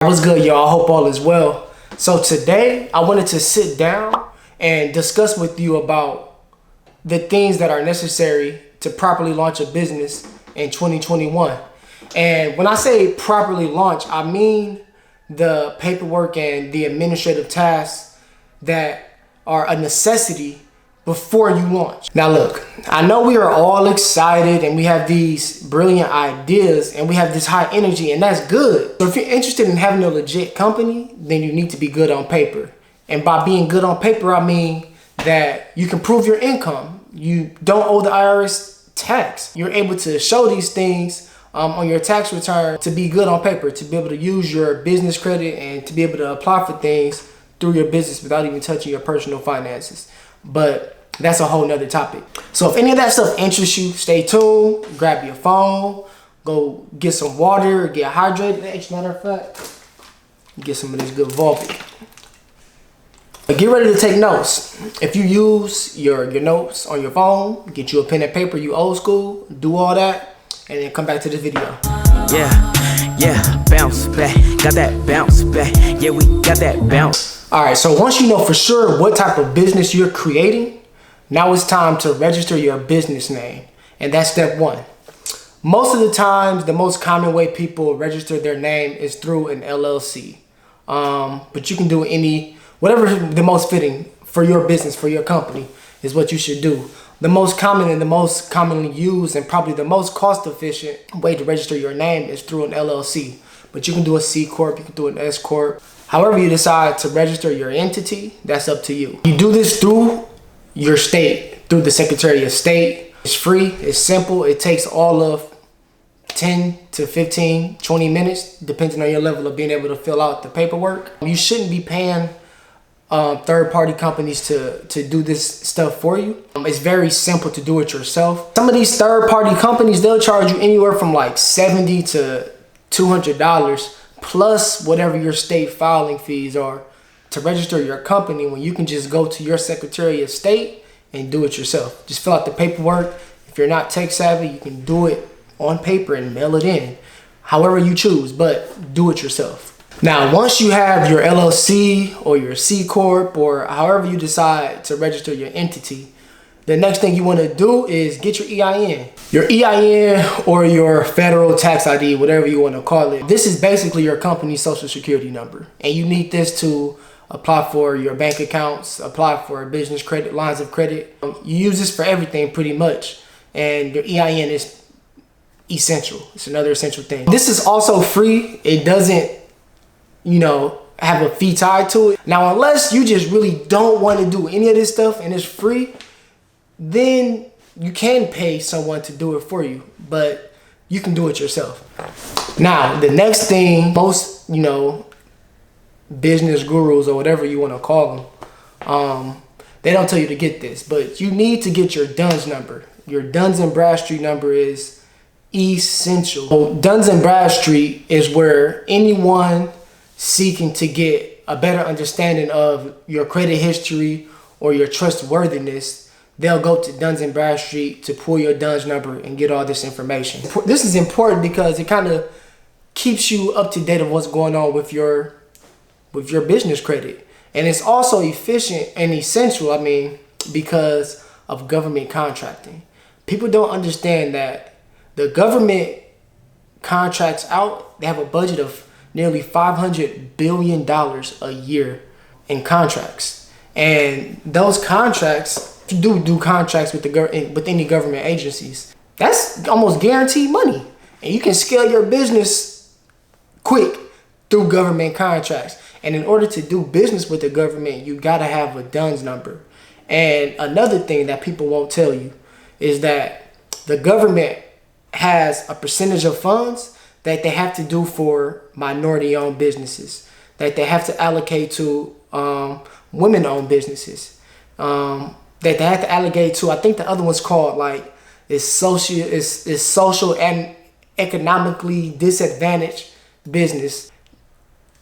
What's good, y'all? I hope all is well. So today I wanted to sit down and discuss with you about the things that are necessary to properly launch a business in 2021. And when I say properly launch, I mean the paperwork and the administrative tasks that are a necessity before you launch. Now look, I know we are all excited and we have these brilliant ideas and we have this high energy, and that's good. So if you're interested in having a legit company, then you need to be good on paper. And by being good on paper, I mean that you can prove your income. You don't owe the IRS tax. You're able to show these things on your tax return to be good on paper, to be able to use your business credit and to be able to apply for things through your business without even touching your personal finances. But that's a whole nother topic. So if any of that stuff interests you, stay tuned, grab your phone, go get some water, get hydrated. As a matter of fact, get some of this good Volvic. But get ready to take notes. If you use your notes on your phone, get you a pen and paper, you old school, do all that, and then come back to the video. Yeah, bounce back, got that bounce back. Yeah, we got that bounce. All right, so once you know for sure what type of business you're creating, now it's time to register your business name. And that's step one. Most of the times, the most common way people register their name is through an LLC. But you can do whatever the most fitting for your business, for your company, is what you should do. The most common and the most commonly used and probably the most cost efficient way to register your name is through an LLC. But you can do a C Corp, you can do an S Corp. However you decide to register your entity, that's up to you. You do this through your state, through the Secretary of State. It's free, it's simple, it takes all of 10 to 15, 20 minutes, depending on your level of being able to fill out the paperwork. You shouldn't be paying third-party companies to do this stuff for you. It's very simple to do it yourself. Some of these third-party companies, they'll charge you anywhere from like $70 to $200 plus whatever your state filing fees are to register your company, when you can just go to your Secretary of State and do it yourself. Just fill out the paperwork. If you're not tech savvy, you can do it on paper and mail it in, however you choose, but do it yourself. Now, once you have your LLC or your C Corp or however you decide to register your entity, the next thing you want to do is get your EIN. Your EIN or your federal tax ID, whatever you want to call it. This is basically your company's social security number. And you need this to apply for your bank accounts, apply for business credit, lines of credit. You use this for everything pretty much. And your EIN is essential. It's another essential thing. This is also free. It doesn't, have a fee tied to it. Now, unless you just really don't want to do any of this stuff and it's free, then you can pay someone to do it for you, but you can do it yourself. Now, the next thing, most, business gurus or whatever you want to call them, they don't tell you to get this, but you need to get your DUNS number. Your Duns and Bradstreet number is essential. So Duns and Bradstreet is where anyone seeking to get a better understanding of your credit history or your trustworthiness, they'll go to Duns and Bradstreet to pull your DUNS number and get all this information. This is important because it kind of keeps you up to date of what's going on with your business credit. And it's also efficient and essential, because of government contracting. People don't understand that the government contracts out, they have a budget of nearly $500 billion a year in contracts. And those contracts, if you do contracts with any government agencies, that's almost guaranteed money. And you can scale your business quick through government contracts. And in order to do business with the government, you gotta have a DUNS number. And another thing that people won't tell you is that the government has a percentage of funds that they have to do for minority-owned businesses, that they have to allocate to women-owned businesses, that they have to allocate to, I think the other one's called is social and economically disadvantaged business.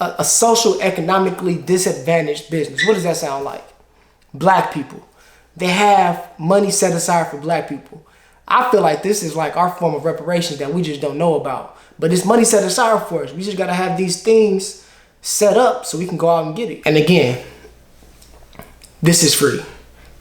A social economically disadvantaged business. What does that sound like? Black people. They have money set aside for black people. I feel like this is like our form of reparations that we just don't know about. But it's money set aside for us. We just gotta have these things set up so we can go out and get it. And again, this is free.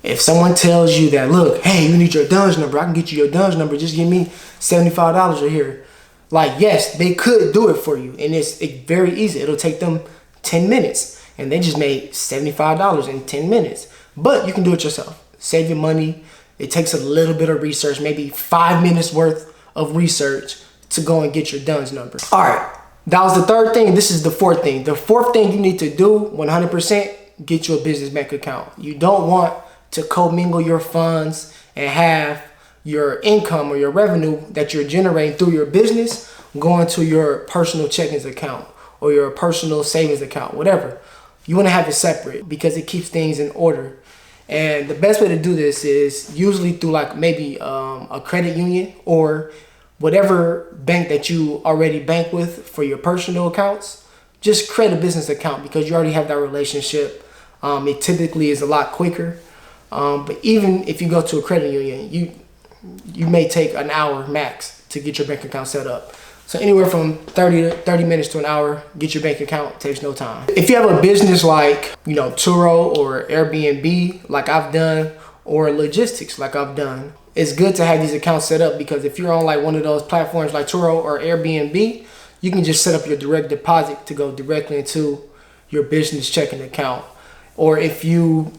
If someone tells you that, look, hey, you need your DUNS number, I can get you your DUNS number, just give me $75 a year. Like, yes, they could do it for you. And it's very easy. It'll take them 10 minutes. And they just made $75 in 10 minutes. But you can do it yourself. Save your money. It takes a little bit of research, maybe 5 minutes worth of research to go and get your DUNS number. All right, that was the third thing. This is the fourth thing. The fourth thing you need to do 100%, get you a business bank account. You don't want to commingle your funds and have your income or your revenue that you're generating through your business going to your personal checkings account or your personal savings account, whatever. You want to have it separate because it keeps things in order. And the best way to do this is usually through like maybe a credit union or whatever bank that you already bank with for your personal accounts. Just create a business account because you already have that relationship. It typically is a lot quicker. But even if you go to a credit union, you may take an hour max to get your bank account set up. So anywhere from 30 minutes to an hour, get your bank account, takes no time. If you have a business like, Turo or Airbnb, like I've done, or logistics like I've done, it's good to have these accounts set up because if you're on like one of those platforms like Turo or Airbnb, you can just set up your direct deposit to go directly into your business checking account. Or if you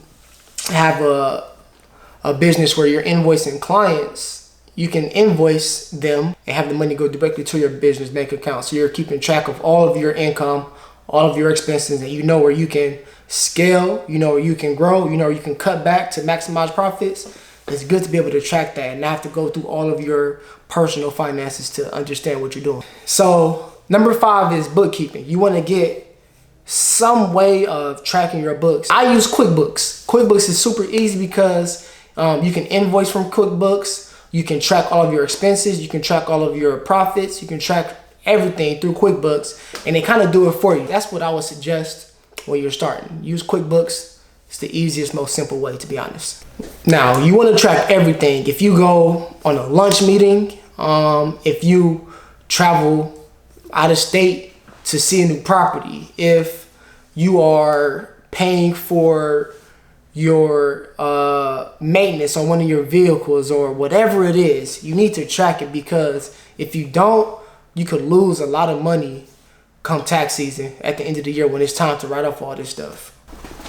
have a business where you're invoicing clients, you can invoice them and have the money go directly to your business bank account. So you're keeping track of all of your income, all of your expenses, and you know where you can scale, you know where you can grow, you know where you can cut back to maximize profits. It's good to be able to track that and not have to go through all of your personal finances to understand what you're doing. So number 5 is bookkeeping. You want to get some way of tracking your books. I use QuickBooks. QuickBooks is super easy because you can invoice from QuickBooks. You can track all of your expenses. You can track all of your profits. You can track everything through QuickBooks, and they kind of do it for you. That's what I would suggest when you're starting. Use QuickBooks. It's the easiest, most simple way, to be honest. Now, you want to track everything. If you go on a lunch meeting, if you travel out of state to see a new property, if you are paying for your maintenance on one of your vehicles or whatever it is, you need to track it because if you don't, you could lose a lot of money come tax season at the end of the year when it's time to write off all this stuff.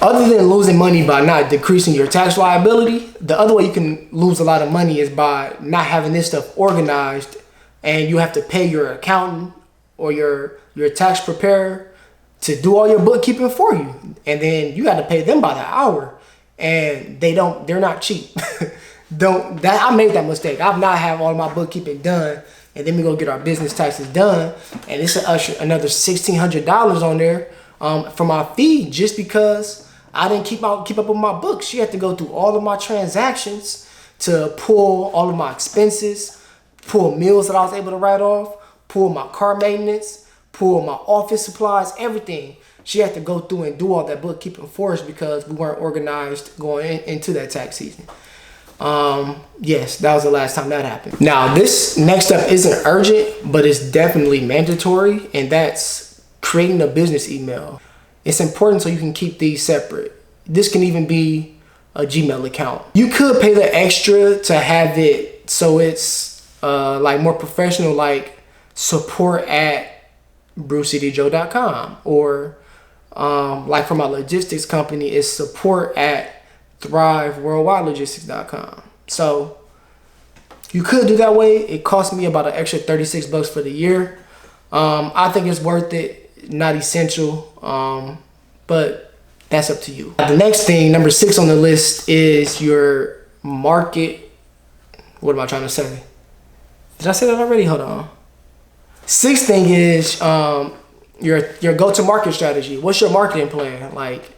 Other than losing money by not decreasing your tax liability, the other way you can lose a lot of money is by not having this stuff organized, and you have to pay your accountant or your tax preparer to do all your bookkeeping for you, and then you got to pay them by the hour, and they're not cheap. I made that mistake. I've not had all my bookkeeping done, and then we go get our business taxes done, and it's another $1,600 on there for my fee just because I didn't keep up with my books. She had to go through all of my transactions to pull all of my expenses, pull meals that I was able to write off, pull my car maintenance, pull my office supplies, everything. She had to go through and do all that bookkeeping for us because we weren't organized going into that tax season. Yes, that was the last time that happened. Now, this next step isn't urgent, but it's definitely mandatory, and that's creating a business email. It's important so you can keep these separate. This can even be a Gmail account. You could pay the extra to have it so it's like more professional, like support@brucedjoe.com, or like for my logistics company, it's support@thriveworldwidelogistics.com. So you could do that way. It cost me about an extra $36 for the year. I think it's worth it. Not essential, but that's up to you. The next thing, number 6 on the list, is your market. What am I trying to say? Did I say that already? Hold on. 6th thing is your go-to-market strategy. What's your marketing plan? Like,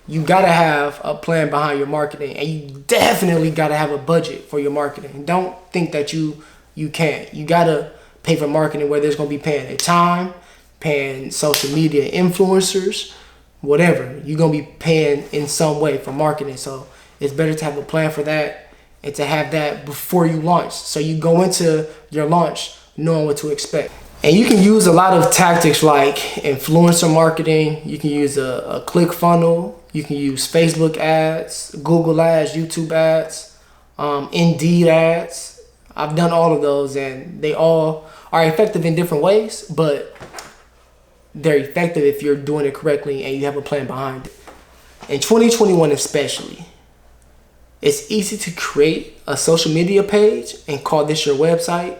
you gotta have a plan behind your marketing, and you definitely gotta have a budget for your marketing. Don't think that you can't. You gotta pay for marketing, whether it's gonna be paying at time, paying social media influencers, whatever. You're gonna be paying in some way for marketing. So it's better to have a plan for that and to have that before you launch. So you go into your launch knowing what to expect. And you can use a lot of tactics like influencer marketing. You can use a click funnel. You can use Facebook ads, Google ads, YouTube ads, Indeed ads. I've done all of those, and they all are effective in different ways, but they're effective if you're doing it correctly and you have a plan behind it. In 2021 especially, it's easy to create a social media page and call this your website.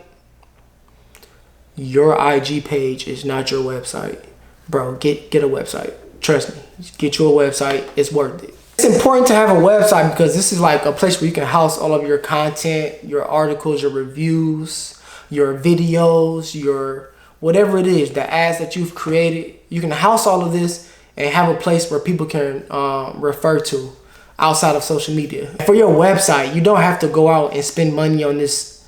Your IG page is not your website. Bro, get a website. Trust me, get you a website. It's worth it. It's important to have a website because this is like a place where you can house all of your content, your articles, your reviews, your videos, your whatever it is, the ads that you've created. You can house all of this and have a place where people can refer to outside of social media. For your website, you don't have to go out and spend money on this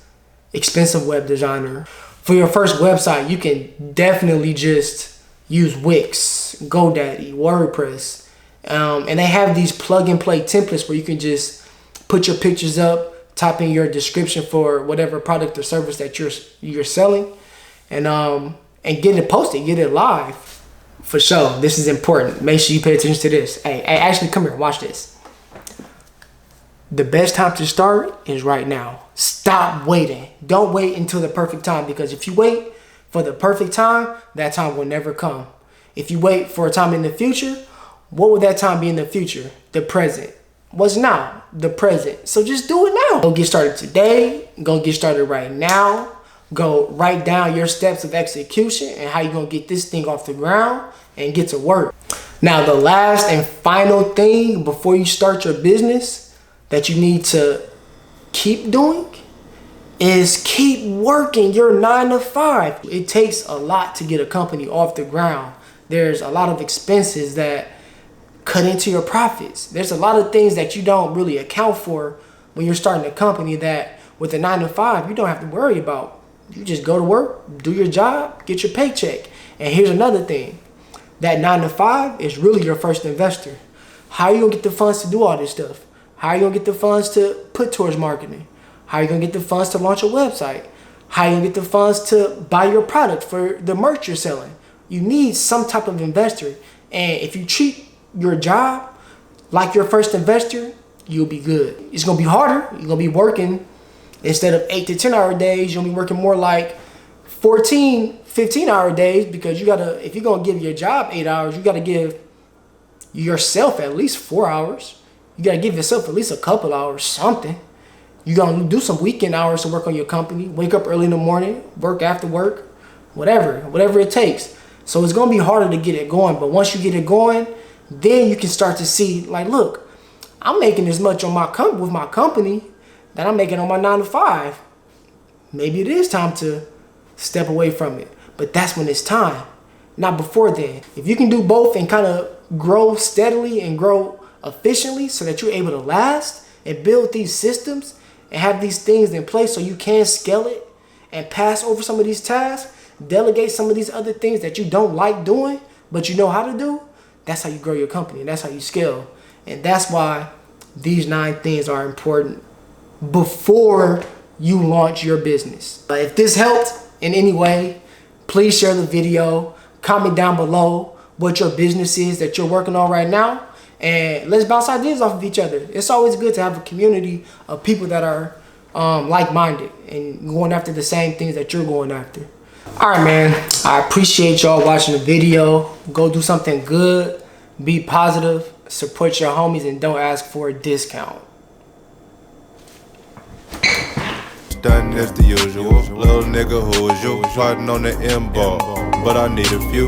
expensive web designer. For your first website, you can definitely just use Wix, GoDaddy, WordPress. And they have these plug and play templates where you can just put your pictures up, type in your description for whatever product or service that you're selling, and get it posted, get it live. For sure, this is important. Make sure you pay attention to this. Hey, actually, come here, watch this. The best time to start is right now. Stop waiting. Don't wait until the perfect time, because if you wait for the perfect time, that time will never come. If you wait for a time in the future, what would that time be in the future? The present. What's now? The present. So just do it now. Go get started today. Go get started right now. Go write down your steps of execution and how you're going to get this thing off the ground and get to work. Now, the last and final thing before you start your business that you need to keep doing is keep working your 9 to 5. It takes a lot to get a company off the ground. There's a lot of expenses that cut into your profits. There's a lot of things that you don't really account for when you're starting a company that with a 9 to 5, you don't have to worry about. You just go to work, do your job, get your paycheck. And here's another thing. That 9 to 5 is really your first investor. How are you gonna get the funds to do all this stuff? How are you gonna get the funds to put towards marketing? How are you gonna get the funds to launch a website? How are you gonna get the funds to buy your product for the merch you're selling? You need some type of investor. And if you treat your job like your first investor, you'll be good. It's gonna be harder. You're gonna be working instead of 8 to 10 hour days. You'll be working more like 14, 15 hour days, because you gotta, if you're gonna give your job 8 hours, you gotta give yourself at least 4 hours. You gotta give yourself at least a couple hours, something. You're gonna do some weekend hours to work on your company, wake up early in the morning, work after work, whatever it takes. So it's gonna be harder to get it going, but once you get it going, then you can start to see, like, look, I'm making as much on with my company that I'm making on my 9 to 5. Maybe it is time to step away from it, but that's when it's time, not before then. If you can do both and kind of grow steadily and grow efficiently so that you're able to last and build these systems and have these things in place so you can scale it and pass over some of these tasks, delegate some of these other things that you don't like doing, but you know how to do, that's how you grow your company, and that's how you scale. And that's why these 9 things are important before you launch your business. If this helped in any way, please share the video, comment down below what your business is that you're working on right now, and let's bounce ideas off of each other. It's always good to have a community of people that are like-minded and going after the same things that you're going after. All right, man, I appreciate y'all watching the video. Go do something good, be positive, support your homies, and don't ask for a discount. Done as the usual. Little nigga who is you, plotting on the M-ball, but I need a few.